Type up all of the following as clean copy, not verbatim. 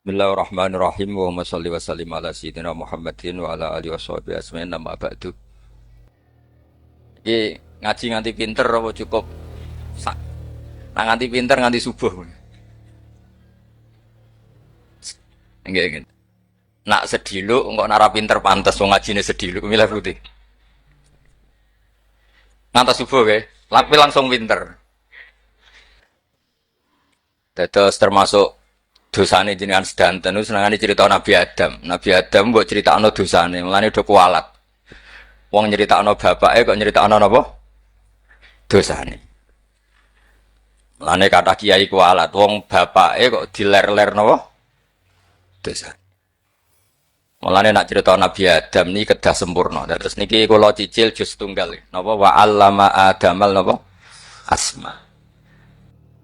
Bismillahirrahmanirrahim. Wa sholli wa sallim ala sayyidina Muhammadin wa ala alihi washabihi ajmain. Amma ba'du. Iki ngaji nganti pinter apa cukup sak? Nah nganti pinter nganti subuh. Nggih nggih. Nak sediluk engko nara pinter pantes wong ngajine sediluk milih putih. Ngantos subuh ke, tapi langsung pinter. Dados termasuk dosane jenengan sedanten niku senengane cerita Nabi Adam. Nabi Adam mbok critakno dosane, mulane do kualat. Wong nyeritakno bapake kok nyeritakno napa? Dosane. Mulane kata kiai kualat, wong bapake kok diler-ler napa? Dosane. Mulane nak cerita Nabi Adam niki kedah sempurna. Terus niki kula cicil juz tunggal. Napa wa 'allama Adamal napa? Asma.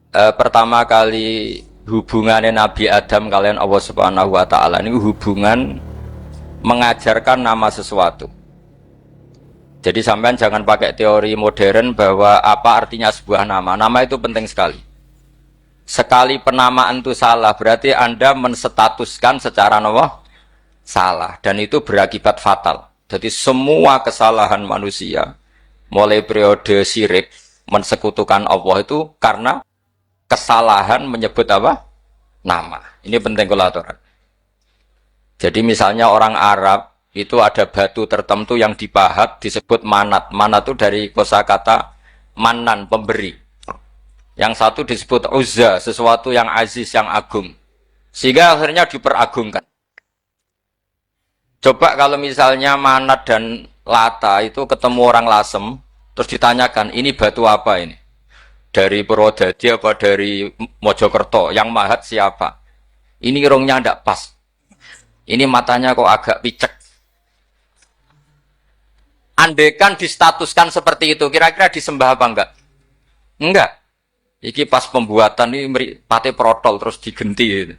Pertama kali hubungannya Nabi Adam kalian Allah Subhanahu wa taala ini hubungan mengajarkan nama sesuatu. Jadi sampean jangan pakai teori modern bahwa apa artinya sebuah nama. Nama itu penting sekali. Sekali penamaan itu salah, berarti Anda menstatuskan secara nama salah dan itu berakibat fatal. Jadi semua kesalahan manusia mulai periode syirik mensekutukan Allah itu karena kesalahan menyebut apa? Nama. Ini penting kolateral. Jadi misalnya orang Arab itu ada batu tertentu yang dipahat disebut manat. Manat itu dari kosakata manan, pemberi. Yang satu disebut uzza, sesuatu yang aziz, yang agung. Sehingga akhirnya diperagungkan. Coba kalau misalnya manat dan lata itu ketemu orang lasem, terus ditanyakan, ini batu apa ini? Dari Purwodadi apa dari Mojokerto, yang mahat siapa? Ini irungnya ndak pas. Ini matanya kok agak picek. Andekan distatuskan seperti itu, kira-kira disembah apa enggak? Enggak. Iki pas pembuatan ini pate protol terus digenti gitu.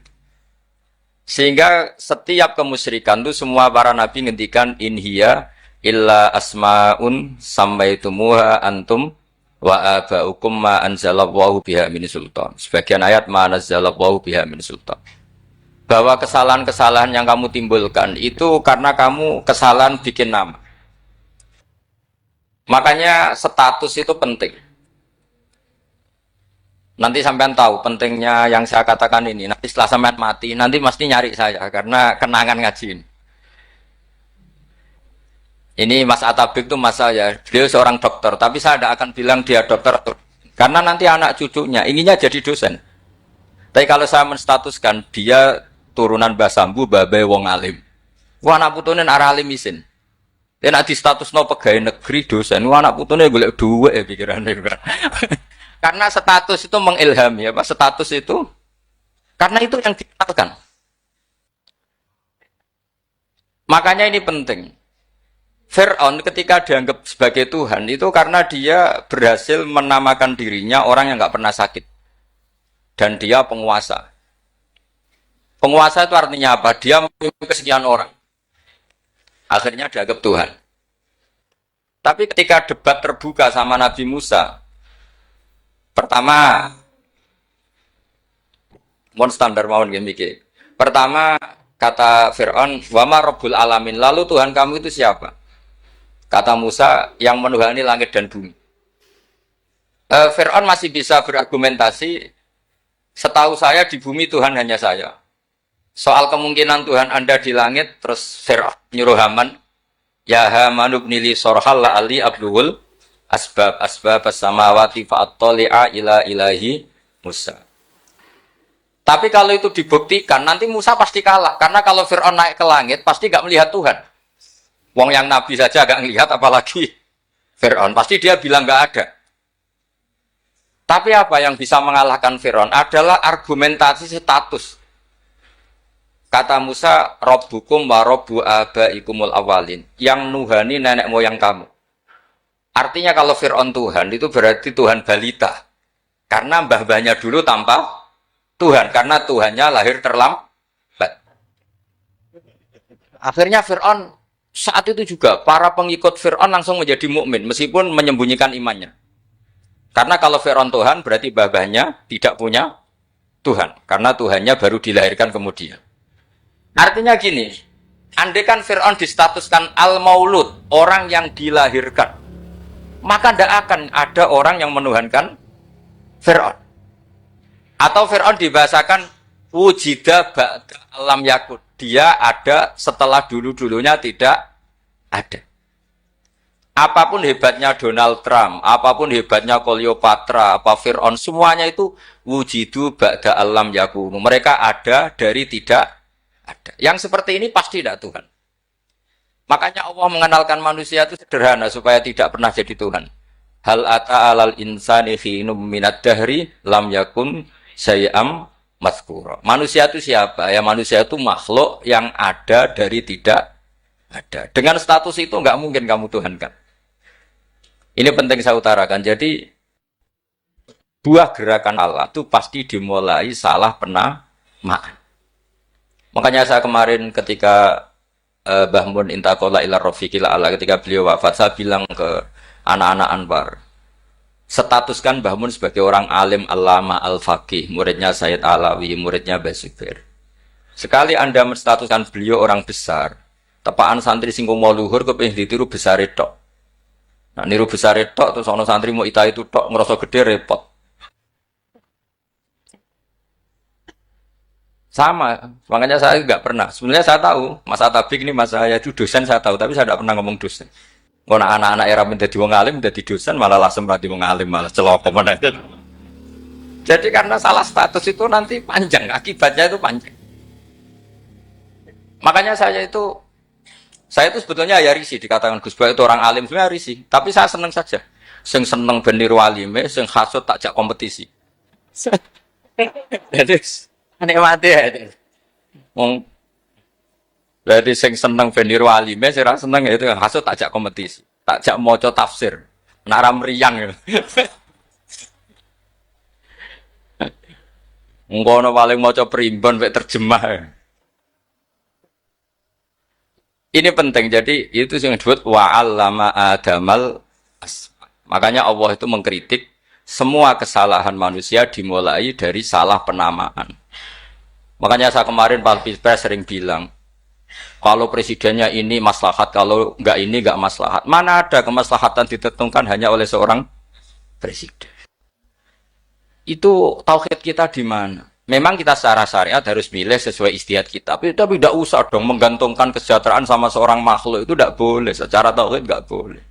Sehingga setiap kemusyrikan itu semua para nabi ngendikan inhiya illa asmaun sammaitumuha antum wa aba'ukum ma anzalallahu biha min sultan. Sebagian ayat ma anzalallahu biha min sultan. Bahwa kesalahan-kesalahan yang kamu timbulkan itu karena kamu kesalahan bikin nama. Makanya status itu penting. Nanti sampean tahu pentingnya yang saya katakan ini. Nanti setelah sampean mati, nanti mesti nyari saya karena kenangan ngaji ini. Ini Mas Atabik itu mas saya, beliau seorang dokter, tapi saya tidak akan bilang dia dokter, karena nanti anak cucunya inginnya jadi dosen. Tapi kalau saya menstatuskan dia turunan Mbah Sambu, babai wong alim. Wah anak putune arah alim isin. Dia nak di status no pegawai negeri dosen, wah anak putune golek duit ya pikirannya. Karena status itu mengilhami, apa status itu? Karena itu yang dikenalkan. Makanya ini penting. Fir'aun ketika dianggap sebagai Tuhan itu karena dia berhasil menamakan dirinya orang yang nggak pernah sakit. Dan dia penguasa. Penguasa itu artinya apa? Dia memimpin kesekian orang. Akhirnya dianggap Tuhan. Tapi ketika debat terbuka sama Nabi Musa, pertama, mohon standar mohon gimmick. Pertama kata Fir'aun, wama Rabbul Alamin, lalu Tuhan kamu itu siapa? Kata Musa, yang menuhani langit dan bumi. Fir'aun masih bisa berargumentasi, setahu saya di bumi Tuhan hanya saya. Soal kemungkinan Tuhan Anda di langit, terus Fir'aun nyuruh Haman, ya Haman ibnili sorhal la'ali abluhul asbab as-samawati fa'attali'a ila ilahi Musa. Tapi kalau itu dibuktikan, nanti Musa pasti kalah. Karena kalau Fir'aun naik ke langit, pasti gak melihat Tuhan. Wong yang Nabi saja agak ngelihat apalagi Fir'aun. Pasti dia bilang nggak ada. Tapi apa yang bisa mengalahkan Fir'aun adalah argumentasi status. Kata Musa, Rabbukum wa Rabbu abaikumul awalin. Yang nuhani nenek moyang kamu. Artinya kalau Fir'aun Tuhan, itu berarti Tuhan balita. Karena mbah-mbahnya dulu tanpa Tuhan. Karena Tuhannya lahir terlambat. Akhirnya Fir'aun saat itu juga para pengikut Fir'aun langsung menjadi mukmin meskipun menyembunyikan imannya. Karena kalau Fir'aun Tuhan berarti babahnya tidak punya Tuhan. Karena Tuhannya baru dilahirkan kemudian. Artinya gini, andai kan Fir'aun distatuskan al-maulud, orang yang dilahirkan, maka tidak akan ada orang yang menuhankan Fir'aun. Atau Fir'aun dibahasakan wujida ba'da alam yakut. Dia ada setelah dulu-dulunya tidak ada. Apapun hebatnya Donald Trump, apapun hebatnya Cleopatra, apa Fir'aun, semuanya itu wujidu ba'da alam yakunu. Mereka ada dari tidak ada. Yang seperti ini pasti tidak Tuhan. Makanya Allah mengenalkan manusia itu sederhana supaya tidak pernah jadi Tuhan. Hal ata alal insani khinum minad dahri lam yakun syai'am mazkura. Manusia itu siapa? Ya manusia itu makhluk yang ada dari tidak ada. Dengan status itu enggak mungkin kamu tuhankan. Ini penting saya utarakan. Jadi buah gerakan Allah itu pasti dimulai salah penamaan. Makanya saya kemarin ketika Mbah Mun intakola ila rafiqil ala, ketika beliau wafat, saya bilang ke anak-anak Anwar, statuskan Mbah Mun sebagai orang alim allama al-faqih, muridnya Sayyid Alawi, muridnya Mbah Zubair. Sekali Anda menstatuskan beliau orang besar, tepaan santri sing mau luhur kepengin ditiru besar tok. Nah, niru besar tok terus ana santri mau ita itu tok ngerasa gede repot. Sama, makanya saya nggak pernah. Sebenarnya saya tahu, Mas Atabik ini mas saya itu dosen saya tahu, tapi saya tidak pernah ngomong dosen. Kalau anak-anak era menjadi wong alim, menjadi dosen malah langsung menjadi wong alim, malah celaka mana. Jadi karena salah status itu nanti panjang, akibatnya itu panjang. Makanya saya itu sebetulnya ya risih dikatakan Gus Bak itu orang alim, sebenarnya risih. Tapi saya seneng saja. Sing seneng benir walime, sing hasut takjak kompetisi. Jadi nikmati ya. Wong berarti sing seneng benir walime, sing ra seneng itu hasut takjak kompetisi. Takjak maca tafsir. Nara meriang. Ngono paling maca primbon mek terjemah. Ini penting, jadi itu yang disebut wa'allama adamal asma. Makanya Allah itu mengkritik semua kesalahan manusia dimulai dari salah penamaan. Makanya saya kemarin Pak Pilpres sering bilang, kalau presidennya ini maslahat, kalau enggak ini enggak maslahat. Mana ada kemaslahatan ditentukan hanya oleh seorang presiden. Itu tauhid kita di mana? Memang kita secara syariat harus milih sesuai ijtihad kita. Tapi tidak usah dong menggantungkan kesejahteraan sama seorang makhluk. Itu tidak boleh. Secara tauhid tidak boleh.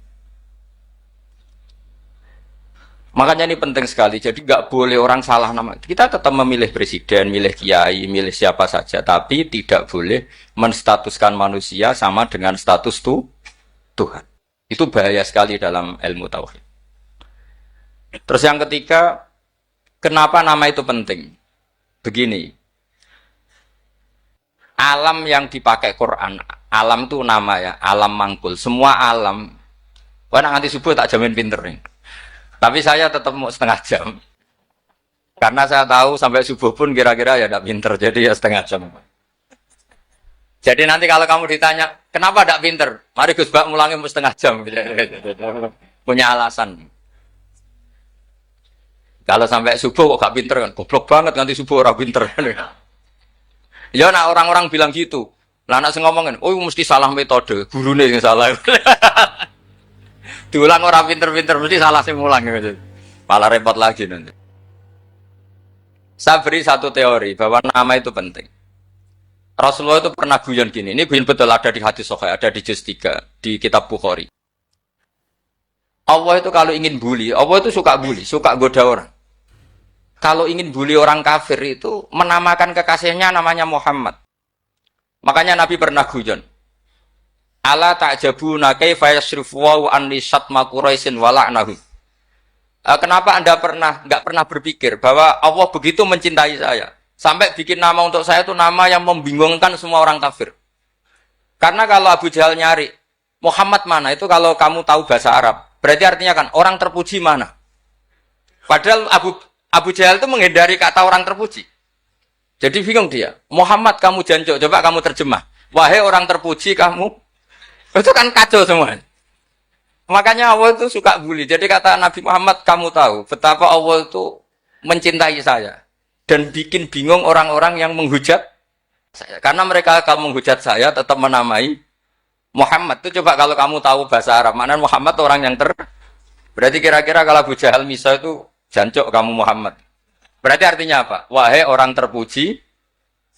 Makanya ini penting sekali. Jadi nggak boleh orang salah nama. Kita tetap memilih presiden, milih kiai, milih siapa saja. Tapi tidak boleh menstatuskan manusia sama dengan status Tuhan. Itu bahaya sekali dalam ilmu tauhid. Terus yang ketiga, kenapa nama itu penting? Begini, alam yang dipakai Quran, alam itu nama ya, alam mangkul, semua alam. Wah, nanti subuh tak jamin pinter nih. Tapi saya tetap mau setengah jam, karena saya tahu sampai subuh pun kira-kira ya tidak pinter, jadi ya setengah jam. Jadi nanti kalau kamu ditanya, kenapa tidak pinter? Mari Gus Bak mulangin setengah jam, punya alasan. Kalau sampai subuh kok gak pinter kan, goblok banget nanti subuh orang pinter. Ya nak orang-orang bilang gitu. Lah anak sing ngomongin, "Oh, mesti salah metode, gurune sing salah." Diulang orang pinter-pinter mesti salah sing mulang gitu. Malah repot lagi nanti. Saya beri satu teori bahwa nama itu penting. Rasulullah itu pernah guyon gini, ini guyon betul ada di hadis sahih, ada di juz 3 di kitab Bukhari. Allah itu kalau ingin bully, Allah itu suka bully, suka goda orang. Kalau ingin bully orang kafir itu menamakan kekasihnya namanya Muhammad. Makanya Nabi pernah guyon. Ala ta'jabuna kaifa yasrifu wa an lisatma Quraisyin wa la'nahu. Kenapa Anda enggak pernah berpikir bahwa Allah begitu mencintai saya sampai bikin nama untuk saya itu nama yang membingungkan semua orang kafir. Karena kalau Abu Jahal nyari Muhammad mana itu kalau kamu tahu bahasa Arab, berarti artinya kan orang terpuji mana? Padahal Abu Jahal itu menghindari kata orang terpuji. Jadi bingung dia. Muhammad kamu jancuk, coba kamu terjemah. Wahai orang terpuji kamu. Itu kan kacau semua. Makanya Allah itu suka bully. Jadi kata Nabi Muhammad, kamu tahu betapa Allah itu mencintai saya. Dan bikin bingung orang-orang yang menghujat saya. Karena mereka kalau menghujat saya tetap menamai Muhammad. Itu coba kalau kamu tahu bahasa Arab, mana Muhammad orang yang berarti kira-kira kalau Abu Jahal Misa itu jancuk kamu Muhammad. Berarti artinya apa? Wahai orang terpuji,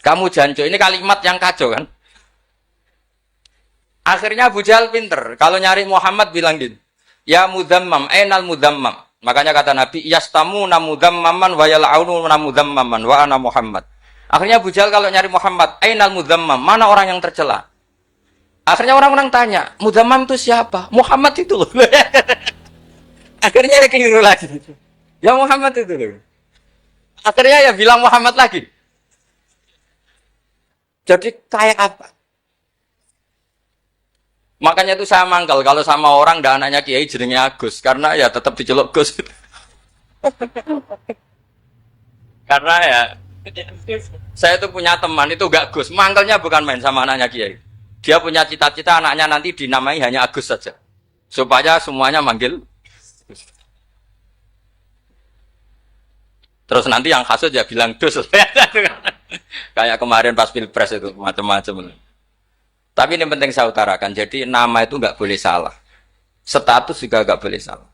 kamu jancuk. Ini kalimat yang kacau kan? Akhirnya Abu Jahal pinter. Kalau nyari Muhammad bilang gini, ya mudammam, ainal mudammam. Makanya kata Nabi, yastamu namudammaman wa yal'aunu namudammaman wa ana Muhammad. Akhirnya Abu Jahal kalau nyari Muhammad, ainal mudammam, mana orang yang tercela? Akhirnya orang-orang tanya, mudammam itu siapa? Muhammad itu loh. Akhirnya dia keliru lagi. Ya Muhammad itu loh. Akhirnya ya bilang Muhammad lagi. Jadi kayak apa? Makanya itu saya mangkal kalau sama orang dan anaknya Kiai jenenge Agus karena ya tetap diceluk Gus. Karena ya saya itu punya teman itu gak Gus, mangkalnya bukan main sama anaknya Kiai. Dia punya cita-cita anaknya nanti dinamai hanya Agus saja. Supaya semuanya manggil. Terus nanti yang hasut ya bilang Dus. Kayak kemarin pas Pilpres itu macam-macam. Tapi ini penting saya utarakan. Jadi nama itu nggak boleh salah. Status juga nggak boleh salah.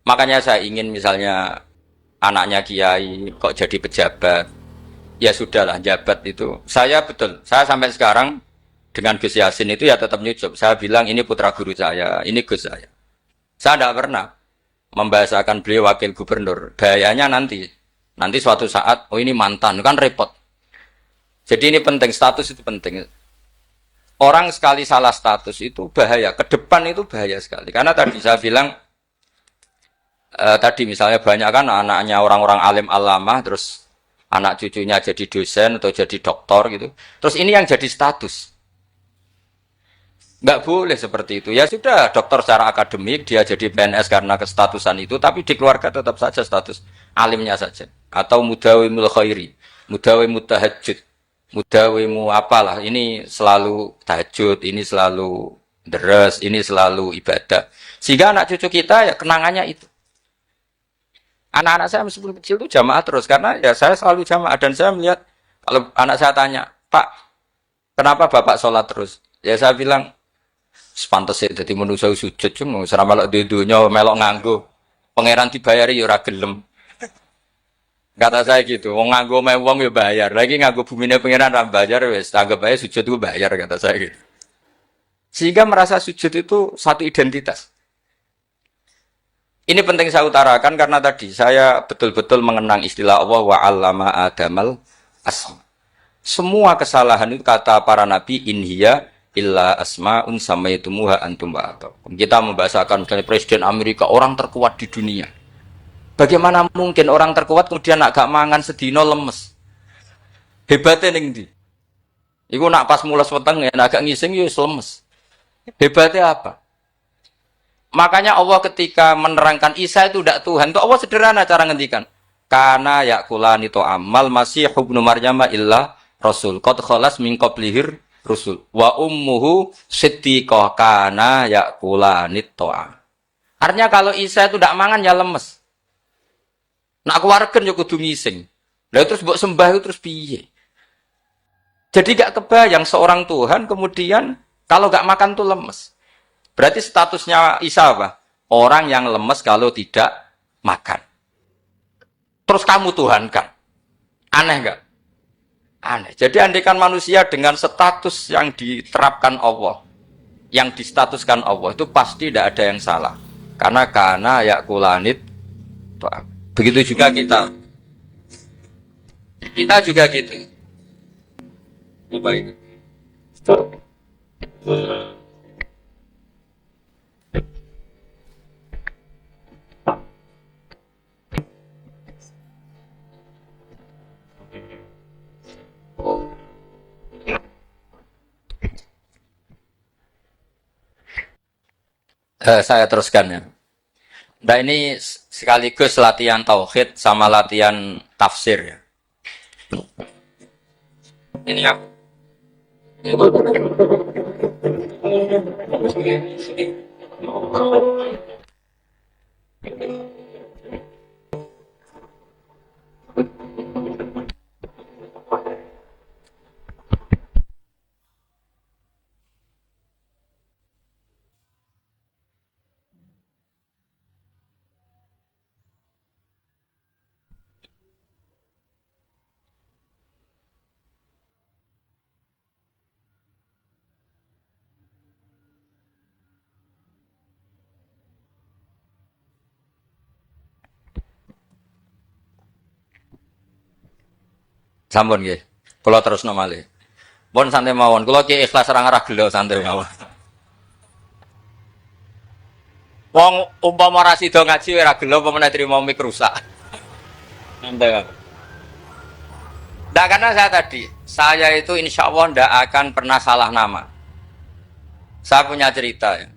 Makanya saya ingin misalnya anaknya Kiai kok jadi pejabat. Ya sudahlah, jabat itu. Saya betul. Saya sampai sekarang dengan Gus Yasin itu ya tetap nyucup. Saya bilang ini putra guru saya, ini Gus saya. Saya tidak pernah membahasakan beliau wakil gubernur. Bahayanya nanti suatu saat, oh ini mantan, kan repot. Jadi ini penting, status itu penting. Orang sekali salah status itu bahaya, ke depan itu bahaya sekali. Karena tadi saya bilang, tadi misalnya banyak kan anaknya orang-orang alim alama, terus anak cucunya jadi dosen atau jadi doktor gitu. Terus ini yang jadi status. Nggak boleh seperti itu. Ya sudah, dokter secara akademik, dia jadi PNS karena kestatusan itu, tapi di keluarga tetap saja status alimnya saja. Atau mudawimul khairi, mudawimul tahajud, mudawimu apalah, ini selalu tahajud, ini selalu deres, ini selalu ibadah. Sehingga anak cucu kita ya kenangannya itu. Anak-anak saya meskipun kecil itu jamaah terus, karena ya saya selalu jamaah. Dan saya melihat, kalau anak saya tanya, Pak, kenapa Bapak sholat terus? Ya saya bilang, sepantasnya jadi manusia sujud cuma selama melok di dunia melok nganggo pangeran dibayari ya ora gelem. Kata saya gitu, wong nganggo mewong ya bayar. Lagi nganggo bumine pangeran ra bayar wis anggap aja sujud itu bayar kata saya gitu. Sehingga merasa sujud itu satu identitas. Ini penting saya utarakan karena tadi saya betul-betul mengenang istilah Allah wa 'allama adamal asma. Semua kesalahan itu kata para nabi inhiya illa asma'un samaitumuha antum ba'atakum. Kita membahasakan misalnya Presiden Amerika orang terkuat di dunia. Bagaimana mungkin orang terkuat kemudian agak mangan sedino lemes? Hebatnya ning ndi? Iku nak pas mules weteng ya agak ngising ya lemes. Hebatnya apa? Makanya Allah ketika menerangkan Isa itu tidak Tuhan, itu Allah sederhana cara ngendikan. Karena yakulani to amal masih ibnu Maryam illa rasul. Qad khalas min qablihir rusul wa ummuhu siddiqah kana yakulanit to'am. Artinya kalau Isa itu tidak mangan ya lemes. Nak keluarga yo kudu ngising. Lah terus mbok sembah itu terus piye? Jadi gak kebayang seorang Tuhan kemudian kalau gak makan tuh lemes. Berarti statusnya Isa apa? Orang yang lemes kalau tidak makan. Terus kamu Tuhan kan? Aneh gak? Aneh. Jadi andaikan manusia dengan status yang diterapkan Allah, yang distatuskan Allah, itu pasti tidak ada yang salah. Karena yakulanit. Begitu juga kita. Kita juga gitu. Baik. Saya teruskan ya. Nah ini sekaligus latihan tauhid sama latihan tafsir ya. Ini ya. Sampun nggih. Kula terusno malih. Pun santai mawon. Kula ki ikhlas ora ngarah gelo santai mawon. Wong umpama ora sida ngaji ora gelo apa meneh trimo mik rusak. Santai. Nah, karena saya itu insya Allah tidak akan pernah salah nama. Saya punya cerita ya,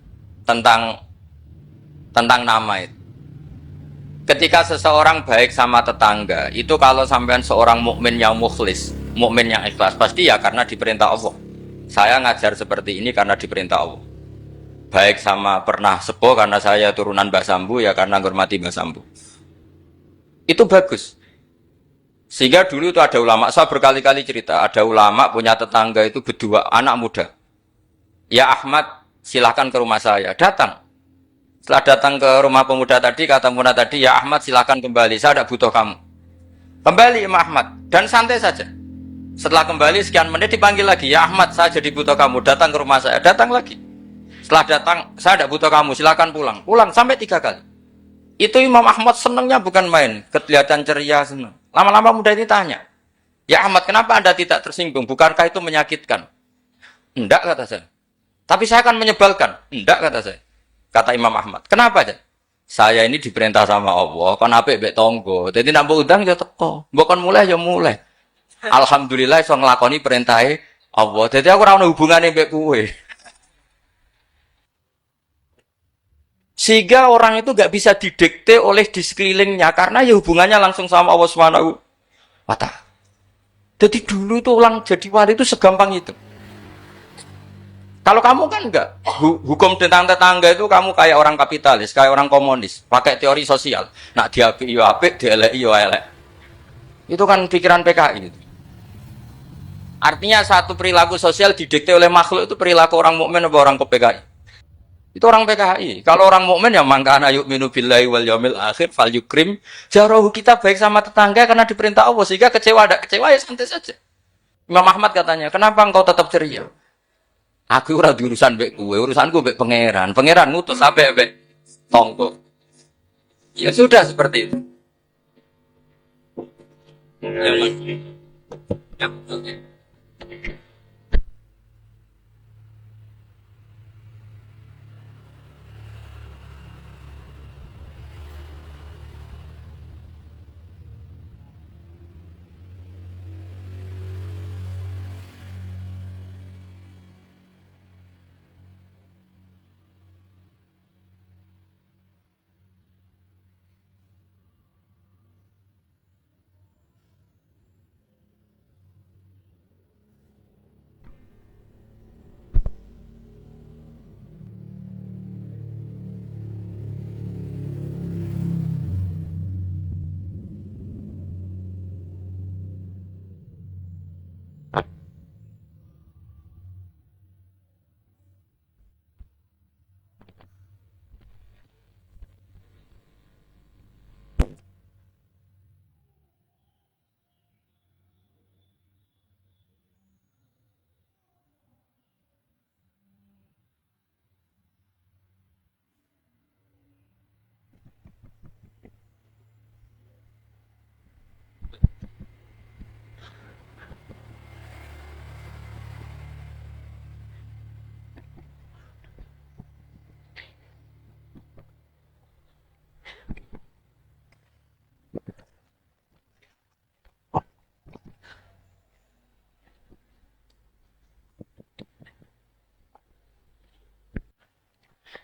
tentang nama itu. Ketika seseorang baik sama tetangga, itu kalau sampean seorang mukmin yang mukhlis, mukmin yang ikhlas, pasti ya karena diperintah Allah. Saya ngajar seperti ini karena diperintah Allah. Baik sama pernah sepuh karena saya turunan Mbah Sambu, ya karena menghormati Mbah Sambu. Itu bagus. Sehingga dulu itu ada ulama, saya berkali-kali cerita, ada ulama punya tetangga itu berdua anak muda. Ya Ahmad, silahkan ke rumah saya. Datang. Setelah datang ke rumah pemuda tadi, kata pemuda tadi, ya Ahmad silahkan kembali, saya tidak butuh kamu. Kembali Imam Ahmad, dan santai saja. Setelah kembali sekian menit dipanggil lagi, ya Ahmad saya jadi butuh kamu, datang ke rumah saya. Datang lagi. Setelah datang, saya tidak butuh kamu, silahkan pulang. Pulang sampai 3 kali. Itu Imam Ahmad senangnya bukan main, kelihatan ceria senang. Lama-lama muda ini tanya, ya Ahmad kenapa Anda tidak tersinggung? Bukankah itu menyakitkan? Enggak kata saya. Tapi saya akan menyebalkan. Enggak kata saya. Kata Imam Ahmad. Kenapa aja? Saya ini diperintah sama Allah, kan apik mbek tangga. Dadi nambah udang ya teko. Mbok kon mulai ya mulai. Alhamdulillah iso nglakoni perintahe Allah. Dadi aku ora ono hubungane mbek kowe. Sehingga orang itu gak bisa didikte oleh di sekelilingnya karena ya hubungannya langsung sama Allah Subhanahu wa Ta'ala. Jadi dulu itu orang jadi wali itu segampang itu. Kalau kamu kan enggak, hukum tentang tetangga itu kamu kayak orang kapitalis, kayak orang komunis, pakai teori sosial. Nak diapik yo apik, dielek yo elek. Itu kan pikiran PKI itu. Artinya satu perilaku sosial didikte oleh makhluk itu perilaku orang mukmin atau orang PKI. Itu orang PKI. Kalau orang mukmin yang mangkana yu'minu billahi wal yaumil akhir fal yukrim jarahu, kita baik sama tetangga karena diperintah Allah, sehingga kecewa ada kecewa ya santai saja. Imam Ahmad katanya, "Kenapa engkau tetap ceria?" Aku ora urusan mbek kowe, urusanku mbek pangeran. Pangeran ngutus sampe mbek tonggo. Ya sudah seperti itu. Ya.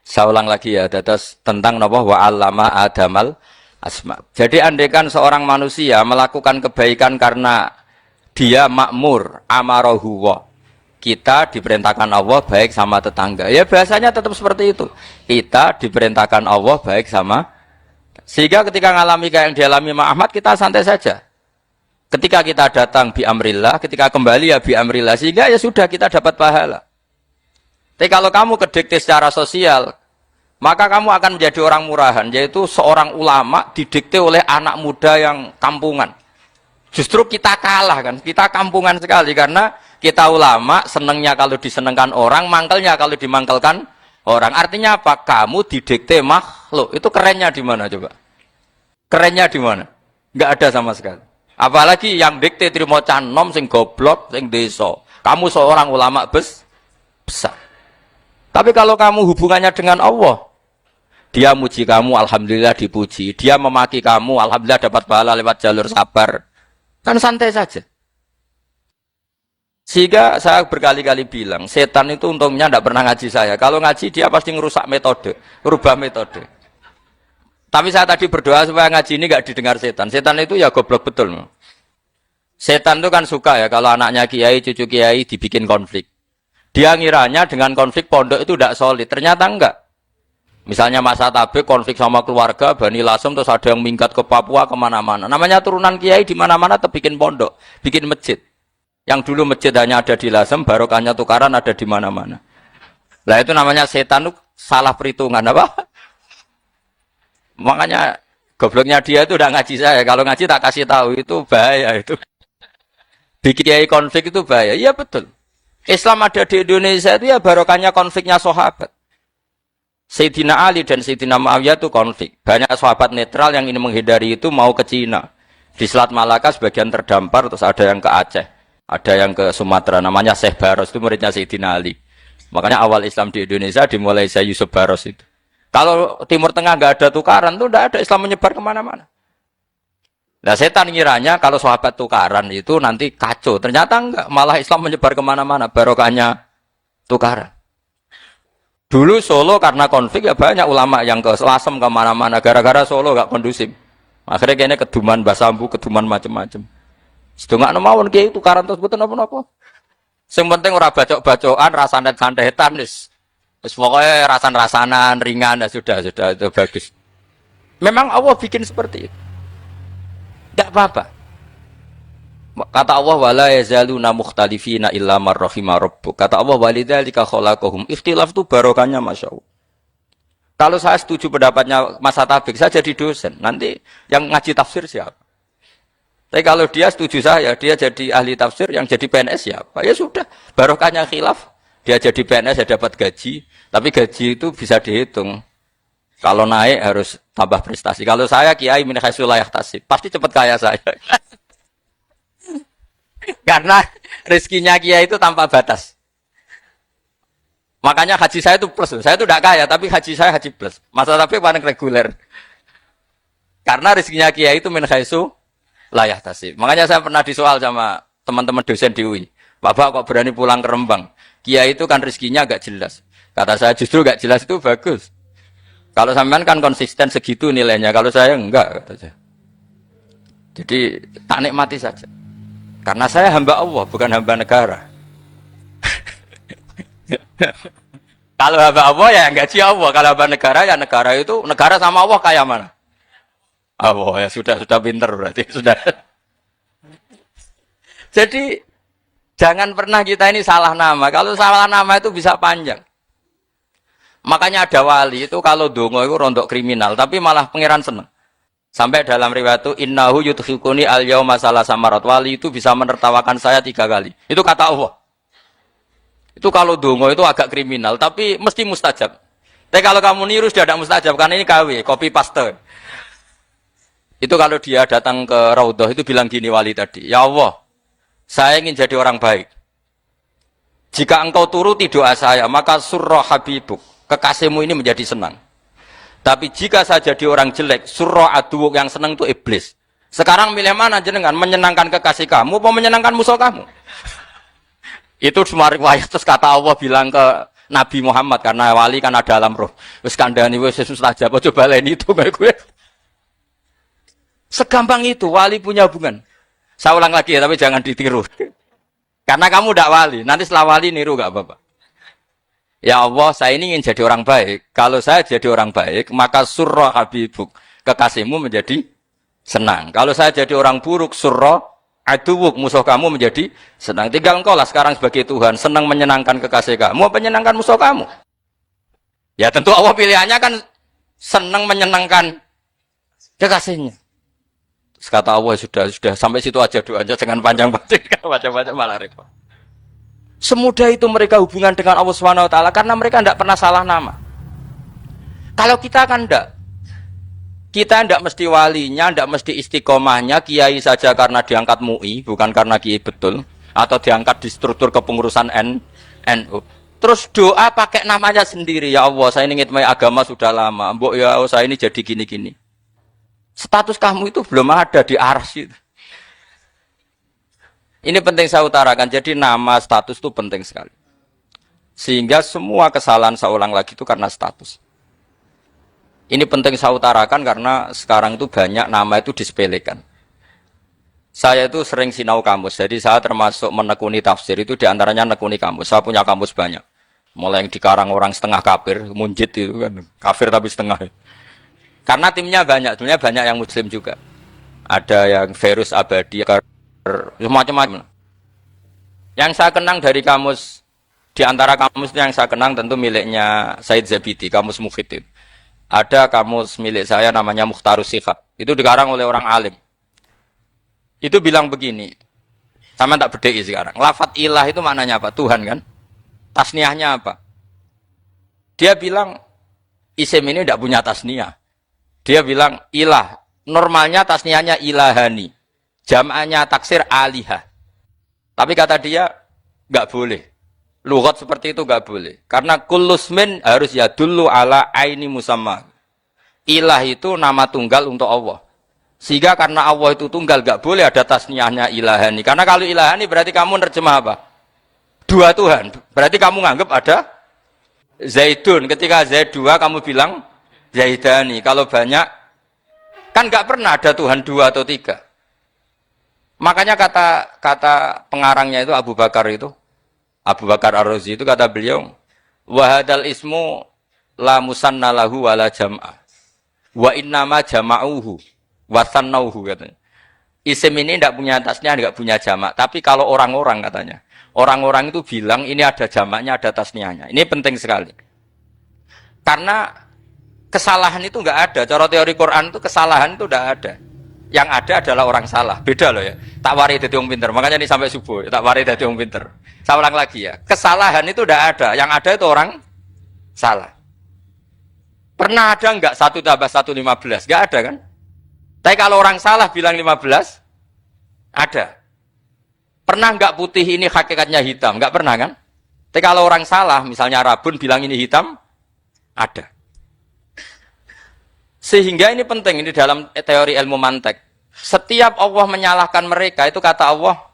Saya ulang lagi ya, dados tentang napa wa 'allama adamal asma. Jadi andaikan seorang manusia melakukan kebaikan karena dia makmur, amarahu wa. Kita diperintahkan Allah baik sama tetangga. Ya biasanya tetap seperti itu. Kita diperintahkan Allah baik sama, sehingga ketika ngalami kayak yang dialami Imam Ahmad, kita santai saja. Ketika kita datang bi amrillah, ketika kembali ya bi amrillah, sehingga ya sudah kita dapat pahala. Tapi kalau kamu kedikte secara sosial, maka kamu akan menjadi orang murahan, yaitu seorang ulama didikte oleh anak muda yang kampungan. Justru kita kalah kan, kita kampungan sekali karena kita ulama senengnya kalau disenengkan orang, mangkelnya kalau dimangkelkan orang. Artinya apa? Kamu didikte makhluk. Itu kerennya di mana coba? Kerennya di mana? Enggak ada sama sekali. Apalagi yang dikte trimo canom sing goblok sing desa. Kamu seorang ulama besar. Tapi kalau kamu hubungannya dengan Allah, dia muji kamu, alhamdulillah dipuji. Dia memaki kamu, alhamdulillah dapat pahala lewat jalur sabar. Kan santai saja. Sehingga saya berkali-kali bilang, setan itu untungnya tidak pernah ngaji saya. Kalau ngaji dia pasti ngerusak metode, merubah metode. Tapi saya tadi berdoa supaya ngaji ini nggak didengar setan. Setan itu ya goblok betul. Setan itu kan suka ya kalau anaknya kiai, cucu kiai dibikin konflik. Dia ngiranya dengan konflik pondok itu tidak solid. Ternyata enggak. Misalnya Mas Atabek konflik sama keluarga, Bani Lasem, terus ada yang minggat ke Papua kemana-mana. Namanya turunan kiai di mana-mana tetap bikin pondok, bikin masjid. Yang dulu masjid hanya ada di Lasem, barokahnya tukaran ada di mana-mana. Lah itu namanya setan itu salah perhitungan apa? Makanya gobloknya dia itu udah ngaji saya. Kalau ngaji tak kasih tahu itu bahaya itu. Bikin kiai konflik itu bahaya. Iya betul. Islam ada di Indonesia itu ya barokahnya konfliknya sahabat. Sayyidina Ali dan Sayyidina Muawiyah itu konflik. Banyak sahabat netral yang ingin menghindari itu mau ke Cina. Di Selat Malaka sebagian terdampar, terus ada yang ke Aceh. Ada yang ke Sumatera, namanya Syekh Baros, itu muridnya Sayyidina Ali. Makanya awal Islam di Indonesia dimulai Syekh Yusuf Baros itu. Kalau Timur Tengah nggak ada tukaran, itu tidak ada Islam menyebar kemana-mana. Nah setan ngiranya kalau sahabat tukaran itu nanti kacau. Ternyata enggak, malah Islam menyebar kemana-mana, barokahnya tukaran. Dulu Solo karena konflik ya banyak ulama yang ke Lasem kemana-mana, gara-gara Solo nggak kondusif. Akhirnya kayaknya keduman basambu, keduman macam-macam. Sedengak nemawon kiai tukaran terus betul apa-apa. Yang penting ora bacok-bacokan, rasanan-santetan wis. Wis pokoke rasan-rasanan ringan ya sudah itu bagus. Memang Allah bikin seperti itu. Tidak apa-apa. Kata Allah wala yazaluna mukhtalifina illa man rahima rabbuk. Kata Allah walidzalika khalaqahum. Ikhtilaf itu barokahnya masyaallah. Kalau saya setuju pendapatnya Mas Atabek, saya jadi dosen. Nanti yang ngaji tafsir siapa? Tapi kalau dia setuju saya, dia jadi ahli tafsir, yang jadi PNS siapa? Ya sudah, barokahnya khilaf. Dia jadi PNS, dia dapat gaji. Tapi gaji itu bisa dihitung. Kalau naik harus tambah prestasi. Kalau saya kiai min haitsu la yahtasib, pasti cepat kaya saya. Karena rezekinya kiai itu tanpa batas. Makanya haji saya itu plus. Saya itu tidak kaya, tapi haji saya haji plus. Masa tapi paling reguler. Karena rezekinya kiai itu min haitsu la yahtasib. Makanya saya pernah disoal sama teman-teman dosen di UI. Bapak kok berani pulang ke Rembang? Kiai itu kan rezekinya agak jelas. Kata saya justru agak jelas itu bagus. Kalau sampean kan konsisten segitu nilainya, kalau saya enggak, kata saya. Jadi tak nikmati saja. Karena saya hamba Allah, bukan hamba negara. Kalau hamba Allah ya gaji Allah, kalau hamba negara ya negara itu, negara sama Allah kayak mana? Allah ya sudah pinter berarti, sudah. Jadi jangan pernah kita ini salah nama. Kalau salah nama itu bisa panjang. Makanya ada wali itu kalau dongo itu rontok kriminal, tapi malah pangeran seneng. Sampai dalam riwayat itu innahu yudhikuni al-yauma salasa marat. Wali itu bisa menertawakan saya 3 kali. Itu kata Allah. Itu kalau dongo itu agak kriminal, tapi mesti mustajab. Tapi kalau kamu niru sudah ada mustajab, karena ini KW, copy paste. Itu kalau dia datang ke Raudhah itu bilang gini wali tadi, ya Allah, saya ingin jadi orang baik. Jika engkau turuti doa saya, maka surra habibuk, kekasihmu ini menjadi senang. Tapi jika saya jadi orang jelek, surra aduwuk, yang senang itu iblis. Sekarang milih mana jenengan? Menyenangkan kekasih kamu atau menyenangkan musuh kamu? Itu semua riwayat. Terus kata Allah bilang ke Nabi Muhammad, karena wali kan ada alam roh. Wis kandhani wis mustajab, coba lain itu gue. Segampang itu wali punya hubungan. Saya ulang lagi ya, tapi jangan ditiru. Karena kamu tidak wali, nanti setelah wali niru gak apa-apa. Ya Allah, saya ini ingin jadi orang baik. Kalau saya jadi orang baik, maka surra habibuk, kekasihmu menjadi senang. Kalau saya jadi orang buruk, surra aduwuk, musuh kamu menjadi senang. Tinggal engkau lah sekarang sebagai Tuhan, senang menyenangkan kekasih kamu, menyenangkan musuh kamu. Ya tentu Allah pilihannya kan senang menyenangkan kekasihnya. Terus kata Allah sudah sampai situ aja doanya, jangan panjang-panjang, macam-macam malah repot. Semudah itu mereka hubungan dengan Allah SWT karena mereka tidak pernah salah nama. Kalau kita kan tidak. Kita tidak mesti walinya, tidak mesti istiqomahnya, kiai saja karena diangkat MUI, bukan karena kiai betul, atau diangkat di struktur kepengurusan NU. Terus doa pakai namanya sendiri, ya Allah, saya ini ngitmai agama sudah lama, mbok ya Allah, saya ini jadi gini-gini. Status kamu itu belum ada di arsy. Ini penting saya utarakan, jadi nama status itu penting sekali. Sehingga semua kesalahan saya ulang lagi itu karena status. Ini penting saya utarakan karena sekarang itu banyak nama itu disepelekan. Saya itu sering sinau kamus, jadi saya termasuk menekuni tafsir itu diantaranya menekuni kamus. Saya punya kamus banyak. Mulai yang dikarang orang setengah kafir, munjid itu kan, kafir tapi setengah. Karena timnya banyak, sebenarnya banyak yang muslim juga. Ada yang Virus Abadi, macam-macam. Yang saya kenang dari kamus, di antara kamus yang saya kenang tentu miliknya Said Zabidi, kamus Mukhid. Ada kamus milik saya namanya Mukhtarus Sihat. Itu dikarang oleh orang alim. Itu bilang begini. Sama tak bedai sekarang. Lafat ilah itu maknanya apa? Tuhan kan? Tasniahnya apa? Dia bilang isim ini tidak punya tasniah. Dia bilang ilah. Normalnya tasniahnya ilahani. Jam'anya taksir alihah. Tapi kata dia enggak boleh. Lughat seperti itu enggak boleh. Karena kullusmin harus ya dulu ala aini musamma. Ilah itu nama tunggal untuk Allah. Sehingga karena Allah itu tunggal enggak boleh ada tasniahnya ilahani. Karena kalau ilahani berarti kamu nerjemah apa? Dua Tuhan. Berarti kamu nganggap ada Zaidun. Ketika Zaid dua kamu bilang Zaidani. Kalau banyak kan enggak pernah ada Tuhan dua atau tiga. Makanya kata pengarangnya itu Abu Bakar Ar-Razi itu kata beliau, wahadal ismu la musanna lahu wala jam'ah. Wa innama jama'uhu wa sannauhu katanya. Isim ini tidak punya tasnya, tidak punya jamak. Tapi kalau orang-orang katanya, orang-orang itu bilang ini ada jamaknya, ada tasniahnya. Ini penting sekali. Karena kesalahan itu enggak ada. Cara teori Quran itu kesalahan itu enggak ada. Yang ada adalah orang salah. Beda loh ya. Tak wari dadi wong pinter. Makanya ini sampai subuh. Tak wari dadi wong pinter. Saya ulang lagi ya. Kesalahan itu tidak ada. Yang ada itu orang salah. Pernah ada enggak 1 tambah 1 15? Enggak ada kan? Tapi kalau orang salah bilang 15, ada. Pernah enggak putih ini hakikatnya hitam? Enggak pernah kan? Tapi kalau orang salah, misalnya Rabun bilang ini hitam, ada. Sehingga ini penting, ini dalam teori ilmu mantek. Setiap Allah menyalahkan mereka, itu kata Allah,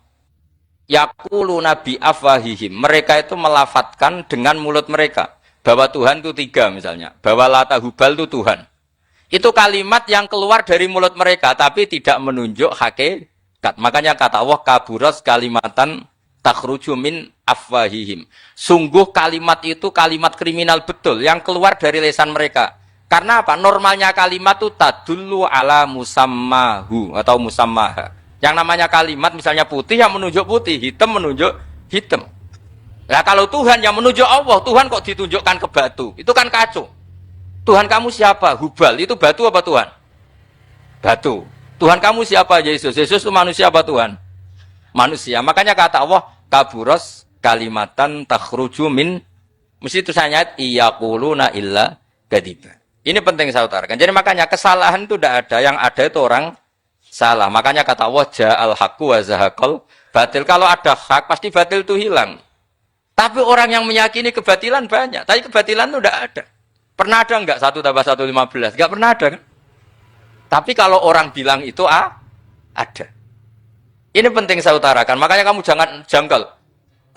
yaquluna bi afwahihim. Mereka itu melafatkan dengan mulut mereka. Bahwa Tuhan itu 3 misalnya. Bahwa Lata Hubal itu Tuhan. Itu kalimat yang keluar dari mulut mereka, tapi tidak menunjuk hakikat. Makanya kata Allah, kaburas kalimatan takhruju min afwahihim. Sungguh kalimat itu kalimat kriminal betul, yang keluar dari lisan mereka. Karena apa? Normalnya kalimat itu tadullu ala musammahu atau musammaha. Yang namanya kalimat misalnya putih yang menunjuk putih, hitam menunjuk hitam. Nah kalau Tuhan yang menunjuk Allah, Tuhan kok ditunjukkan ke batu? Itu kan kacau. Tuhan kamu siapa? Hubal. Itu batu apa Tuhan? Batu. Tuhan kamu siapa? Yesus. Yesus itu manusia apa Tuhan? Manusia. Makanya kata Allah, kaburos kalimatan takhruju min. Mesti itu saya ayat, iyaquluna illa kadiba. Ini penting saya utarakan. Jadi makanya kesalahan itu tidak ada. Yang ada itu orang salah. Makanya kata Allah, ja'al haqqu wa zahaqal batil. Kalau ada hak, pasti batil itu hilang. Tapi orang yang meyakini kebatilan banyak. Tapi kebatilan itu tidak ada. Pernah ada enggak 1 tambah 1 15? Enggak pernah ada kan? Tapi kalau orang bilang itu ada. Ini penting saya utarakan. Makanya kamu jangan janggal.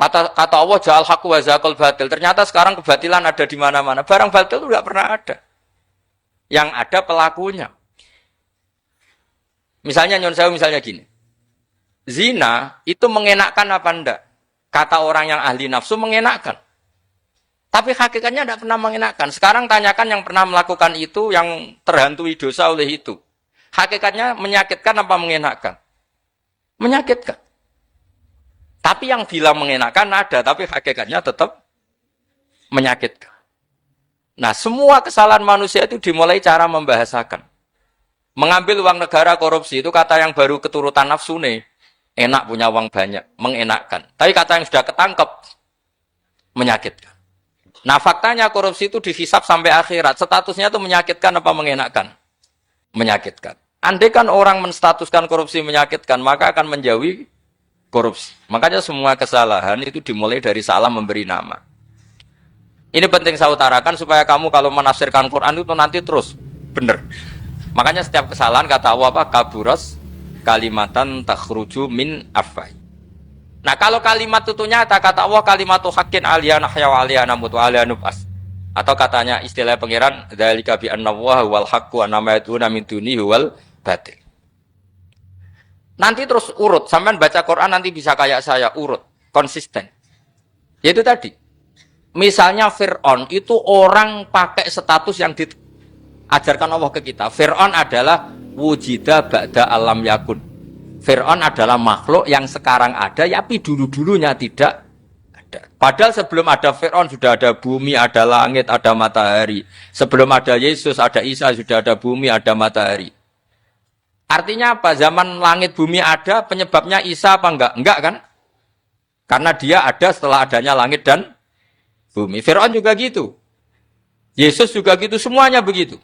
Kata Allah, ja'al haqqu wa zahaqal batil. Ternyata sekarang kebatilan ada di mana-mana. Barang batil itu tidak pernah ada. Yang ada pelakunya. Misalnya nyon sewu misalnya gini. Zina itu mengenakkan apa enggak? Kata orang yang ahli nafsu mengenakkan. Tapi hakikatnya tidak pernah mengenakkan. Sekarang tanyakan yang pernah melakukan itu, yang terhantui dosa oleh itu. Hakikatnya menyakitkan apa mengenakkan? Menyakitkan. Tapi yang bilang mengenakkan ada, tapi hakikatnya tetap menyakitkan. Nah, semua kesalahan manusia itu dimulai cara membahasakan. Mengambil uang negara korupsi itu kata yang baru keturutan nafsu nih. Enak punya uang banyak, mengenakkan. Tapi kata yang sudah ketangkep, menyakitkan. Nah, faktanya korupsi itu dihisap sampai akhirat. Statusnya itu menyakitkan apa mengenakkan? menyakitkan. Andai kan orang menstatuskan korupsi menyakitkan, maka akan menjauhi korupsi. Makanya semua kesalahan itu dimulai dari salah memberi nama. Ini penting saya utarakan supaya kamu kalau menafsirkan Quran itu nanti terus benar. Makanya setiap kesalahan kata Allah apa? Kaburas kalimatan takhruju min afwai. Nah kalau kalimat itu nyata kata Allah kalimatu haqqin aliyana hya wa aliyana mut wa aliyana nubas. Atau katanya istilah pangeran dzalika bi anna wa wal haqqu wa ma yaduna min dunihi wal batil. Nanti terus urut, sampean baca Quran nanti bisa kayak saya urut, konsisten. Yaitu tadi. Misalnya Fir'aun itu orang pakai status yang diajarkan Allah ke kita. Fir'aun adalah wujida ba'da alam yakun. Fir'aun adalah makhluk yang sekarang ada, tapi dulu-dulunya tidak ada. Padahal sebelum ada Fir'aun sudah ada bumi, ada langit, ada matahari. Sebelum ada Yesus, ada Isa, sudah ada bumi, ada matahari. Artinya apa? Zaman langit bumi ada, penyebabnya Isa apa enggak? Enggak kan? Karena dia ada setelah adanya langit dan bumi. Fir'aun juga gitu. Yesus juga gitu, semuanya begitu.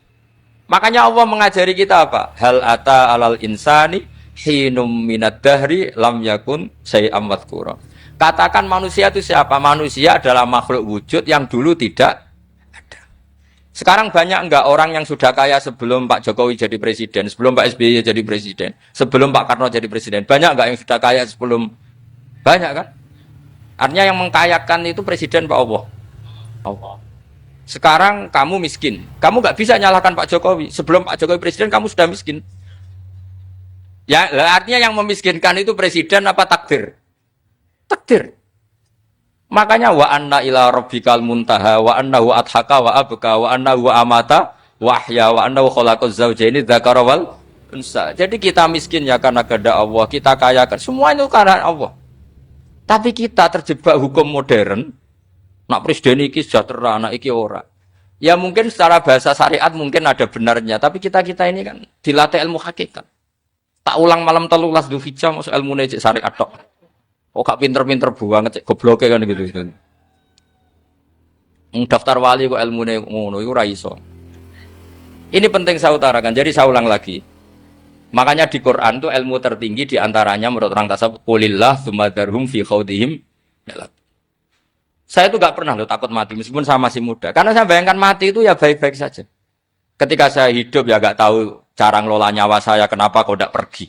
Makanya Allah mengajari kita apa? Hal ata alal insani hinum minad dahri lam yakun syai'am madhkura. Katakan manusia itu siapa? Manusia adalah makhluk wujud yang dulu tidak ada. Sekarang banyak enggak orang yang sudah kaya sebelum Pak Jokowi jadi presiden, sebelum Pak SBY jadi presiden, sebelum Pak Karno jadi presiden? Banyak enggak yang sudah kaya sebelum? Banyak kan? Artinya yang mengkayakan itu presiden Pak Allah. Allah. Sekarang kamu miskin, kamu enggak bisa nyalahkan Pak Jokowi. Sebelum Pak Jokowi presiden kamu sudah miskin. Ya, artinya yang memiskinkan itu presiden apa takdir? Takdir. Makanya wa anna ila rabbikal muntaha wa annahu adhaka wa abka wa annahu amata wa ahya wa annahu khalaqaz zawjaini dzakara wal unsa. Jadi kita miskin ya karena kehendak Allah, kita kaya kan semua itu karena Allah. Tapi kita terjebak hukum modern. Nak presiden iki sejahtera, anak iki ora. Ya mungkin secara bahasa syariat mungkin ada benarnya, tapi kita-kita ini kan dilatih ilmu hakikat. Tak ulang malam 13 Dzulhijjah masuk ilmu cek syariat tok. Oh gak pinter-pinter banget cek gobloke kan gitu. Daftar wali kok ilmune ngono iku ora iso. Ini penting saya utarakan. Jadi saya ulang lagi. Makanya di Quran itu ilmu tertinggi diantaranya menurut orang tasawuf qulillah tsumma darhum fi khaudihim. Saya itu gak pernah takut mati meskipun saya masih muda. Karena saya bayangkan mati itu ya baik-baik saja. Ketika saya hidup ya gak tahu cara ngelola nyawa saya, kenapa kok gak pergi.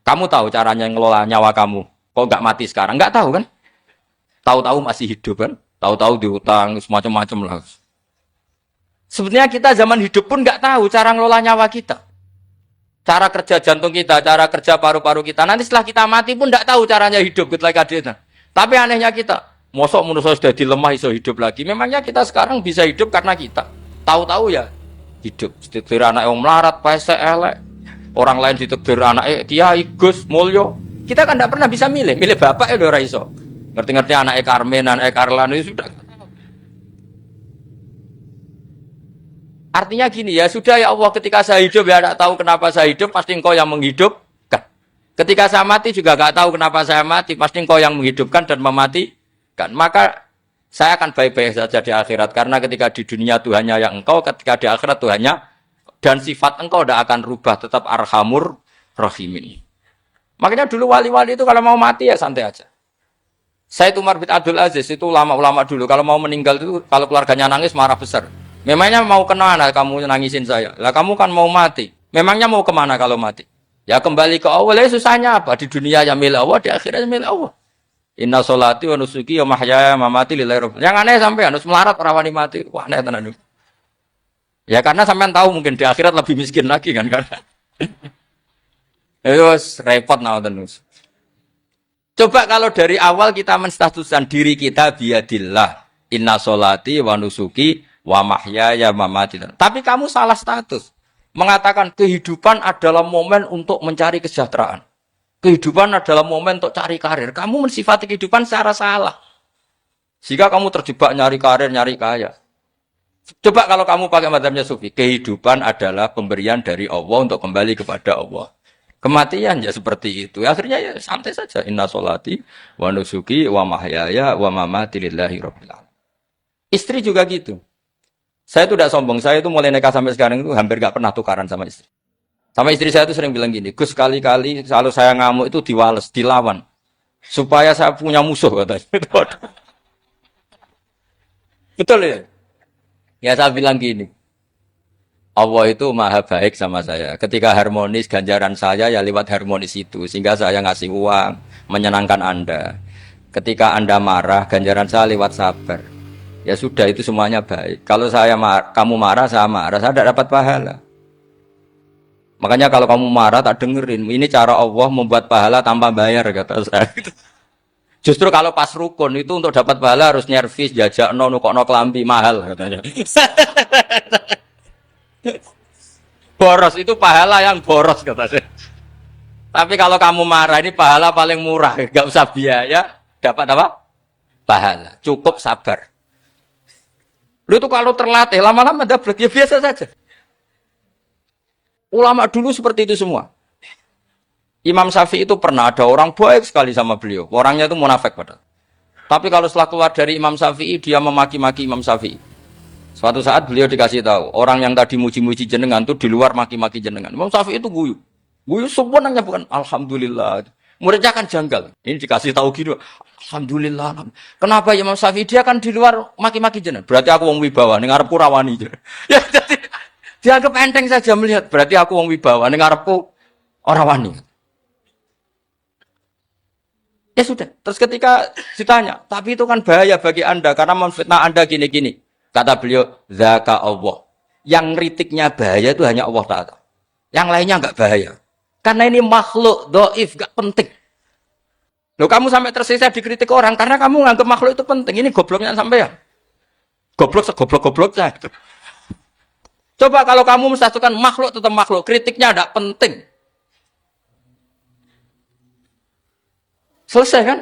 Kamu tahu caranya ngelola nyawa kamu. Kok nggak mati sekarang? Nggak tahu kan? Tahu-tahu masih hidup kan? Tahu-tahu diutang, semacam-macam lah. Sebenarnya kita zaman hidup pun nggak tahu cara ngelola nyawa kita. Cara kerja jantung kita, cara kerja paru-paru kita. Nanti setelah kita mati pun nggak tahu caranya hidup. Tapi anehnya kita, mosok manusia sudah dilemah iso hidup lagi. Memangnya kita sekarang bisa hidup karena kita. Tahu-tahu ya hidup. Ditekdir anak yang melarat, pesek, elek. Orang lain ditekdir anak Kiai, Gus, Mulyo. Kita kan tidak pernah bisa milih bapak ya udah iso. Ngerti-ngerti anak Karmen, anak Karlan itu sudah. Artinya gini ya, sudah ya Allah ketika saya hidup ya tidak tahu kenapa saya hidup, pasti engkau yang menghidupkan. Ketika saya mati juga tidak tahu kenapa saya mati, pasti engkau yang menghidupkan dan mematikan. Maka saya akan baik-baik saja di akhirat karena ketika di dunia Tuhannya yang engkau, ketika di akhirat Tuhannya dan sifat engkau tidak akan rubah, tetap arhamur rahimin. Makanya dulu wali-wali itu kalau mau mati ya santai aja. Said Umar bin Abdul Aziz itu ulama-ulama dulu kalau mau meninggal itu kalau keluarganya nangis marah besar. Memangnya mau kemana kamu nangisin saya? Lah kamu kan mau mati. Memangnya mau kemana kalau mati? Ya kembali ke Allah. Susahnya apa? Di dunia ya milik Allah, di akhirat milik Allah. Inna sholati wa nusuki wa mahyaya wa mamati lillahi rabbil alamin. Yang aneh sampai harus melarat ora wani mati. Wah aneh tenan. Ya karena sampean tahu mungkin di akhirat lebih miskin lagi kan. Terus repot terus. Coba kalau dari awal kita menstatuskan diri kita biadillah, inna sholati wa nusuki wa mahyaya wa mamati. Tapi kamu salah status. Mengatakan kehidupan adalah momen untuk mencari kesejahteraan. Kehidupan adalah momen untuk cari karir. Kamu mensifati kehidupan secara salah. Jika kamu terjebak nyari karir, nyari kaya. Coba kalau kamu pakai mazhabnya Sufi, kehidupan adalah pemberian dari Allah untuk kembali kepada Allah. Kematian ya seperti itu. Akhirnya ya santai saja. Inna sholati wa nusuki wa mahyaya wa mamati lillahi rabbil alamin. Istri juga gitu. Saya itu tidak sombong. Saya itu mulai nikah sampai sekarang itu hampir gak pernah tukaran sama istri. Sama istri saya itu sering bilang gini, Gus kali-kali kalau saya ngamuk itu diwales, dilawan. Supaya saya punya musuh katanya. Betul ya? Ya saya bilang gini, Allah itu maha baik sama saya. Ketika harmonis, ganjaran saya ya lewat harmonis itu. Sehingga saya ngasih uang, menyenangkan Anda. Ketika Anda marah, ganjaran saya lewat sabar. Ya sudah, itu semuanya baik. Kalau kamu marah, saya tidak dapat pahala. Makanya kalau kamu marah, tak dengerin. Ini cara Allah membuat pahala tanpa bayar, kata saya. Justru kalau pas rukun itu untuk dapat pahala harus nyervis, jajak, nukok, kelambi, mahal, katanya. Boros itu pahala yang boros, katanya. Tapi kalau kamu marah, ini pahala paling murah. Gak usah biaya, dapat apa? Pahala. Cukup sabar. Lu itu kalau terlatih, lama-lama dapat, ya biasa saja. Ulama dulu seperti itu semua. Imam Syafi'i itu pernah ada orang baik sekali sama beliau. Orangnya itu munafik padahal. Tapi kalau setelah keluar dari Imam Syafi'i, dia memaki-maki Imam Syafi'i. Suatu saat beliau dikasih tahu, orang yang tadi muji-muji jenengan itu di luar maki-maki jenengan. Imam Syafi'i itu guyu. Guyu sebenarnya bukan Alhamdulillah. Muridnya kan janggal. Ini dikasih tahu gitu. Alhamdulillah. Kenapa Imam Syafi'i? Dia kan di luar maki-maki jenengan. Berarti aku wong wibawa, ning ngarepku rawani. Ya jadi dianggap enteng saja melihat. Berarti aku wong wibawa, ning ngarepku ora wani. Ya sudah. Terus ketika ditanya, tapi itu kan bahaya bagi Anda karena memfitnah Anda gini-gini. Kata beliau, zaka Allah. Yang kritiknya bahaya itu hanya Allah Ta'ala. Yang lainnya enggak bahaya. Karena ini makhluk dhaif, enggak penting. Loh, kamu sampai tersisa dikritik orang karena kamu nganggap makhluk itu penting. Ini gobloknya sampean. Goblok segoblok-gobloknya. Coba kalau kamu mensatukan makhluk tetap makhluk, kritiknya enggak penting. Selesai kan?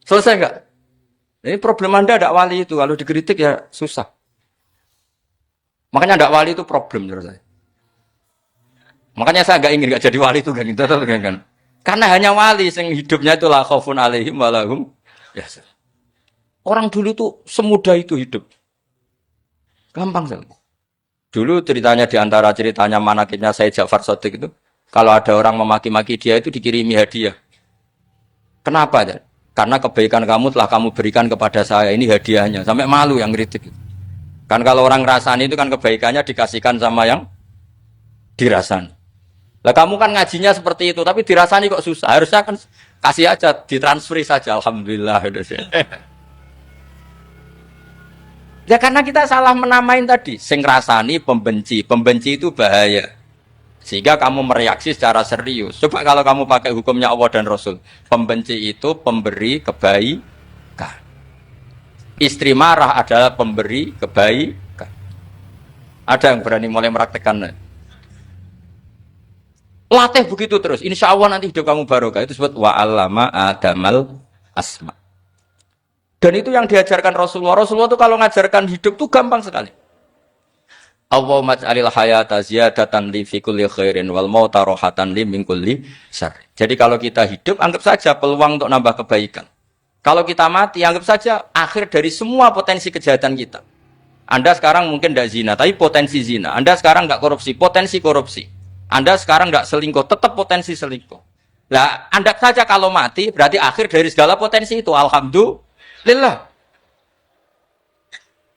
Selesai enggak? Ini problem Anda ada wali itu. Kalau dikritik ya susah. Makanya ada wali itu problem menurut saya. Makanya saya enggak ingin enggak jadi wali itu kan. Karena hanya wali yang hidupnya itu la khaufun alaihim wa lahum yahzanun. Orang dulu tuh semudah itu hidup. Gampang sekali. Dulu ceritanya di antara ceritanya manakibnya Said Ja'far Shadiq itu, kalau ada orang memaki-maki dia itu dikirimi hadiah. Kenapa? Karena kebaikan kamu telah kamu berikan kepada saya, ini hadiahnya. Sampai malu yang kritik. Kan kalau orang rasani itu kan kebaikannya dikasihkan sama yang dirasani. Lah kamu kan ngajinya seperti itu, tapi dirasani kok susah. Harusnya kan kasih aja, ditransferi saja. Alhamdulillah. Ya karena kita salah menamain tadi. Sing rasani pembenci. Pembenci itu bahaya. Sehingga kamu mereaksi secara serius. Coba kalau kamu pakai hukumnya Allah dan Rasul. Pembenci itu pemberi kebaikan. Istri marah adalah pemberi kebaikan. Ada yang berani mulai meraktekan. Latih begitu terus. Insya Allah nanti hidup kamu barokah. Itu disebut wa'allama adamal asma. Dan itu yang diajarkan Rasulullah. Rasulullah itu kalau ngajarkan hidup itu gampang sekali. Allahumma ja'alil hayata ziyadatan li fi kulli khairin wal mauta rohatan li min kulli syarr. Jadi kalau kita hidup, anggap saja peluang untuk nambah kebaikan. Kalau kita mati, anggap saja akhir dari semua potensi kejahatan kita. Anda sekarang mungkin tidak zina, tapi potensi zina. Anda sekarang tidak korupsi, potensi korupsi. Anda sekarang tidak selingkuh, tetap potensi selingkuh. Nah, anggap saja kalau mati, berarti akhir dari segala potensi itu. Alhamdulillah.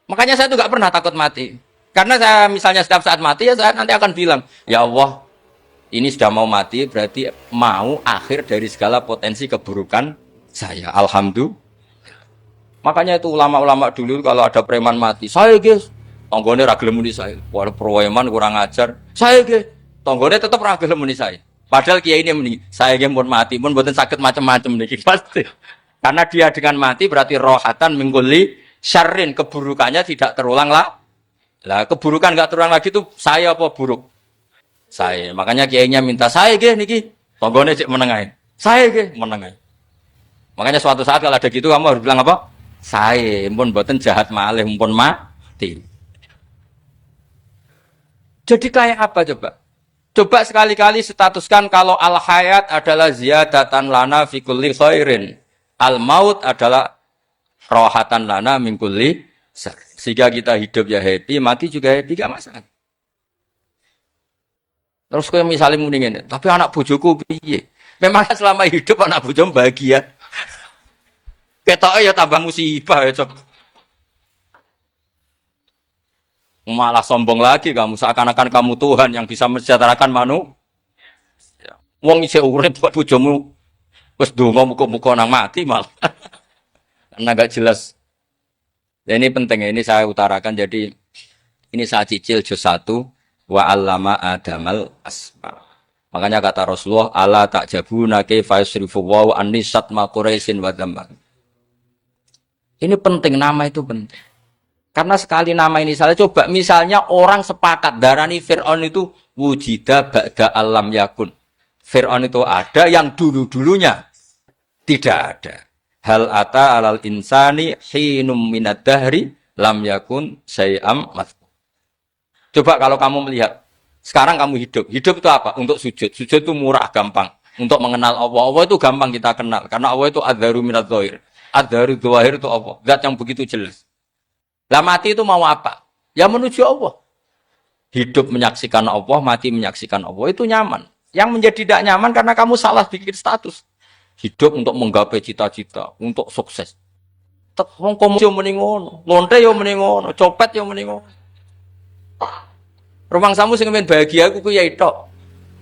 Makanya saya tuh nggak pernah takut mati. Karena saya misalnya setiap saat mati, ya saya nanti akan bilang, ya Allah, ini sudah mau mati, berarti mau akhir dari segala potensi keburukan saya. Alhamdulillah. Makanya itu ulama-ulama dulu kalau ada preman mati, saya guys, tonggone ra gelem muni saya. Wah, preman kurang ajar. Saya guys, tonggone tetap ra gelem muni saya. Padahal kiai ini muni, saya guys pun mati, pun mboten sakit macam-macam niki pasti. Karena dia dengan mati berarti rohatan mingguli syarrin, keburukannya tidak terulang lah. Lah keburukan enggak terulang lagi itu saya apa buruk? Saya. Makanya kiainya minta saya nggih niki tonggone cek menengahin. Saya nggih menengahin. Makanya suatu saat kalau ada gitu kamu harus bilang apa? Saya pun mboten jahat malih pun mati. Jadi kayak apa coba? Coba sekali-kali statuskan kalau al-hayat adalah ziyadatan lana fi kulli khairin. Al-maut adalah rohatan lana min kulli syarr. Sehingga kita hidup ya happy, mati juga happy, gak masalah. Terus kowe misalnya muni ngene, tapi anak bojoku piye? Memang selama hidup anak bojomu bahagia. Ketoke ya tambah musibah ya, Cok. Malah sombong lagi kamu, seakan-akan kamu Tuhan yang bisa mensejahterakan manusia. Wong isih urip buat bojomu wis donga muga-muga nang mati malah. Karena enggak jelas. Ya, ini penting, ini saya utarakan. Jadi ini saya cicil juz 1 wa 'allama adamal asma. Makanya kata Rasulullah, ala ta'jabuna kaifa yusrifu wa annisat ma quraisin wa dhamma. Ini penting, nama itu penting. Karena sekali nama ini salah, coba misalnya orang sepakat darani Fir'aun itu wujida ba'da alam yakun. Fir'aun itu ada yang dulu-dulunya tidak ada. Hal ata alal insani hinum minad dahri lam yakun syai'am mazkur. Coba kalau kamu melihat, sekarang kamu hidup. Hidup itu apa? Untuk sujud. Sujud itu murah, gampang. Untuk mengenal Allah. Allah itu gampang kita kenal. Karena Allah itu adharu minad dhahir. Adharu dhahir itu Allah. Zat yang begitu jelas. Lah mati itu mau apa? Ya menuju Allah. Hidup menyaksikan Allah, mati menyaksikan Allah. Itu nyaman. Yang menjadi tidak nyaman karena kamu salah bikin status. Hidup untuk menggapai cita-cita, untuk sukses. Wong komo yo muni ngono, lonte yo muni ngono, copet yo muni ngono. Rumangsamu sing men bahagia aku ku ya tok.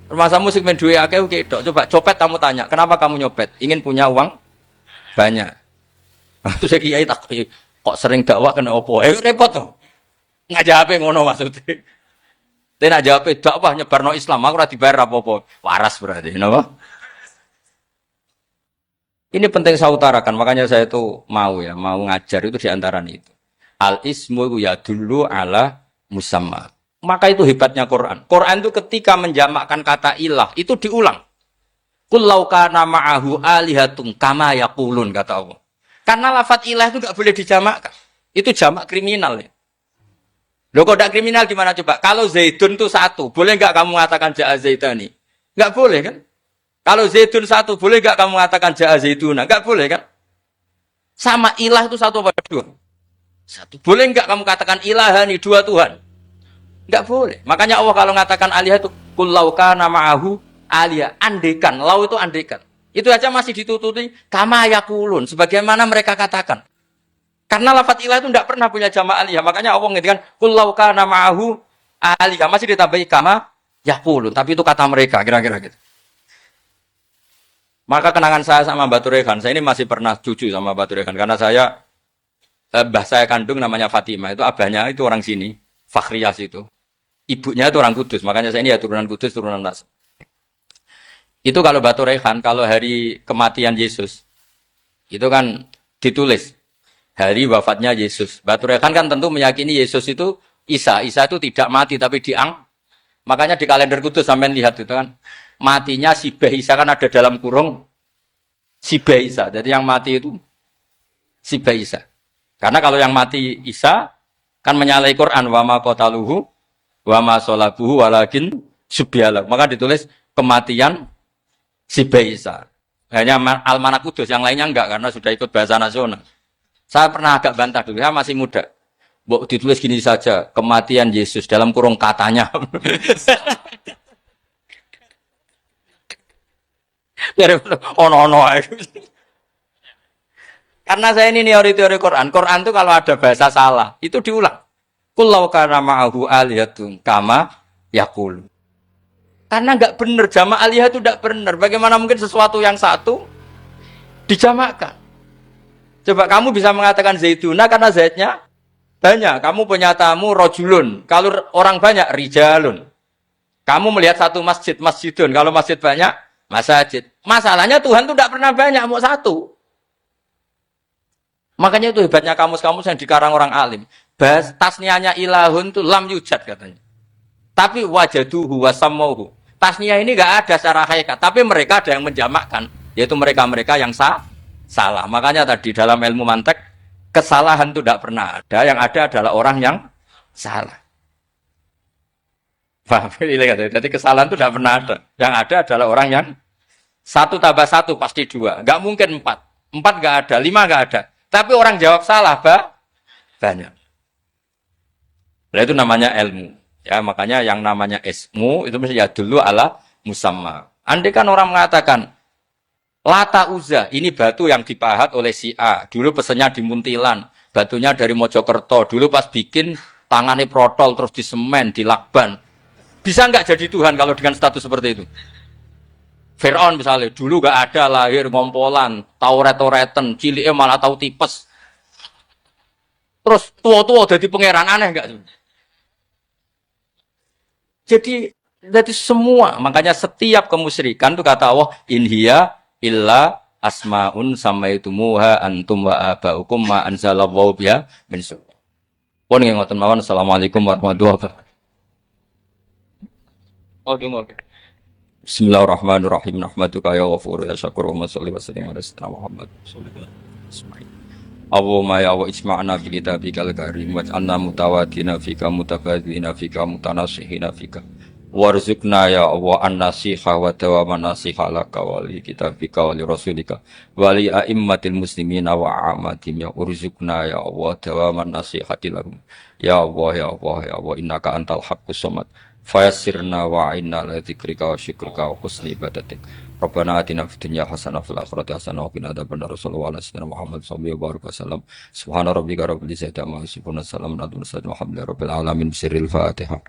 Rumangsamu sing men duwe akeh ku tok. Coba copet kamu tanya, kenapa kamu nyopet? Ingin punya uang banyak. Terus kiai tak kok sering dakwah kena opo? Repot to. Ngajape ngono maksudnya. Tapi nak jawab dakwah nyebarno Islam, aku ora dibayar apa-apa. Waras berarti, napa? Ini penting saya utarakan, makanya saya itu mau ngajar itu diantara itu. Al-ismu ya dulu ala musamma. Maka itu hebatnya Quran. Quran itu ketika menjamakkan kata ilah, itu diulang. Qul law kana ma'ahu alihatun kama yaqulun, kata Allah. Karena lafaz ilah itu enggak boleh dijamakkan. Itu jamak kriminal ya. Loh kok tidak kriminal gimana coba? Kalau Zaidun itu satu, boleh enggak kamu mengatakan ja'a Zaidani? Enggak boleh kan? Kalau Zaidun satu, boleh enggak kamu mengatakan ja'a Zaiduna? Enggak boleh kan? Sama ilah itu satu apa dua? Satu. Boleh enggak kamu katakan ilahani, dua Tuhan? Enggak boleh. Makanya Allah kalau mengatakan alihah itu qul law kana ma'ahu alihah, andekan. Lau itu andekan. Itu aja masih ditututi kama yaqulun, sebagaimana mereka katakan. Karena lafaz ilah itu tidak pernah punya jamak alihah. Makanya Allah mengatakan qul law kana ma'ahu alihah, masih ditambahi kama yaqulun, tapi itu kata mereka kira-kira gitu. Maka kenangan saya sama Batu Rehan, saya ini masih pernah cucu sama Batu Rehan karena saya mbah saya kandung namanya Fatimah, itu abahnya itu orang sini, Fakhriyas itu. Ibunya itu orang Kudus, makanya saya ini ya turunan Kudus, turunan Nas. Itu kalau Batu Rehan, kalau hari kematian Yesus, itu kan ditulis hari wafatnya Yesus. Batu Rehan kan tentu meyakini Yesus itu Isa itu tidak mati tapi makanya di kalender Kudus sampean lihat itu kan. Matinya Sibeh Isa kan ada dalam kurung Sibeh Isa. Jadi yang mati itu Sibeh Isa. Karena kalau yang mati Isa kan menyalahi Quran wa ma qataluhu wa ma salabuhu walakin subyalah. Maka ditulis kematian Sibeh Isa. Hanya Almanak Kudus, yang lainnya enggak karena sudah ikut bahasa nasional. Saya pernah agak bantah dulu, saya masih muda. Mbok ditulis gini saja, kematian Yesus dalam kurung katanya. Ono-ono. Karena saya ini teori Quran. Quran itu kalau ada bahasa salah, itu diulang. Qul law kana ma'ahu alihatun kama yaqul. Karena enggak benar, jamak alihah itu enggak benar. Bagaimana mungkin sesuatu yang satu dijamakkan? Coba kamu bisa mengatakan Zaiduna karena Zaidnya banyak. Kamu punya tamu rojulun. Kalau orang banyak rijalun. Kamu melihat satu masjid, masjidun. Kalau masjid banyak, masjid. Masalahnya Tuhan itu tidak pernah banyak, mau satu. Makanya itu hebatnya kamus-kamus yang dikarang orang alim. Tasnianya ilahun itu lam yujad katanya. Tapi wajaduhu wasamauhu. Tasniah ini enggak ada secara hakikat, tapi mereka ada yang menjamakkan, yaitu mereka-mereka yang salah. Makanya tadi dalam ilmu mantek, kesalahan itu tidak pernah ada, yang ada adalah orang yang salah. Jadi kesalahan itu tidak pernah ada. Yang ada adalah orang yang satu tambah satu pasti dua. Enggak mungkin empat. Empat enggak ada, lima enggak ada. Tapi orang jawab salah, banyak. Nah, itu namanya ilmu. Ya, makanya yang namanya ismu itu mesti ya dulu ala musamma. Andai kan orang mengatakan Lata Uzza, ini batu yang dipahat oleh si A. Dulu pesennya di Muntilan, batunya dari Mojokerto. Dulu pas bikin tangannya protol terus disemen, dilakban. Bisa nggak jadi Tuhan kalau dengan status seperti itu? Fir'aun misalnya, dulu nggak ada lahir ngompolan, tahu retoreten, ciliknya malah tahu tipes. Terus tua-tua jadi pangeran aneh nggak? Jadi semua, makanya setiap kemusyrikan itu kata Allah, inhiya illa asmaun samaitumuha antum wa abaukum ma anzalallahu biha min sultan. Pun nggih ngoten mawon. Assalamualaikum warahmatullahi wabarakatuh. Oke. Bismillahirrahmanirrahim. Nahmaduka ya ghafur ya syakur wa sholli wa sallim ala sayyidina Muhammad sallallahu alaihi wasallam. Allahumma ya wa isma'na bi kitabikal karim waj'alna mutawaddina fika mutabadzina fika mutanasihina fika warzuqna ya Allah an-nasiha wa dawaman nasiha laka wa li kitabika wa li rasulika wa li a'immatil muslimina wa a'amatihim ya urzuqna ya Allah dawaman nasihati lahum ya Allah innaka antal haqqus samad fayassirna wa a'inna ala dzikrika wa syukrika wa husni ibadatik Rabbana atina fid dunya hasanah wa fil akhirati hasanah wa qina adzabannar sallallahu alaihi wasallam Muhammad sallallahu alaihi wasallam subhana rabbika rabbil izzati amma yasifun salamun alal mursalin walhamdulillahi rabbil alamin sirril fatihah.